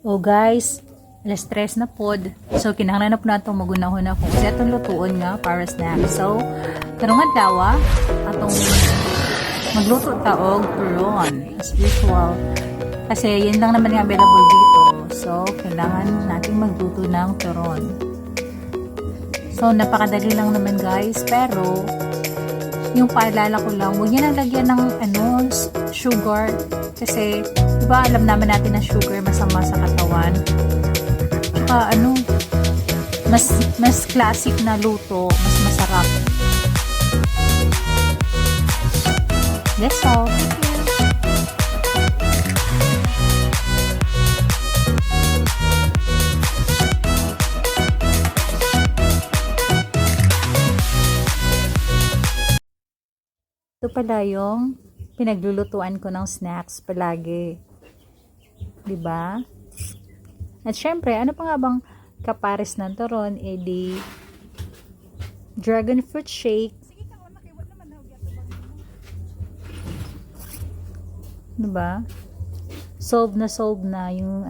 O guys, alas 3 na pod. So kinahanglan na po nato magunahon na kung sa itong lutuon nga para snack. So karong adlaw atong magluto ta og turon as usual. Kasi yan lang naman yung available dito. So kailangan natin magluto ng turon. So napakadali lang naman guys, pero yung paalala ko lang, huwag niya nang lagyan ng sugar. Kasi, diba alam naman natin na sugar masama sa katawan. Tsaka mas classic na luto, mas masarap. That's all. Thank you. Ito pala yung pinaglulutuan ko ng snacks palagi. 'Di ba? At syempre, ano pa nga bang kapares ng turon? Di dragon fruit shake. 'Di ba? Solve na yung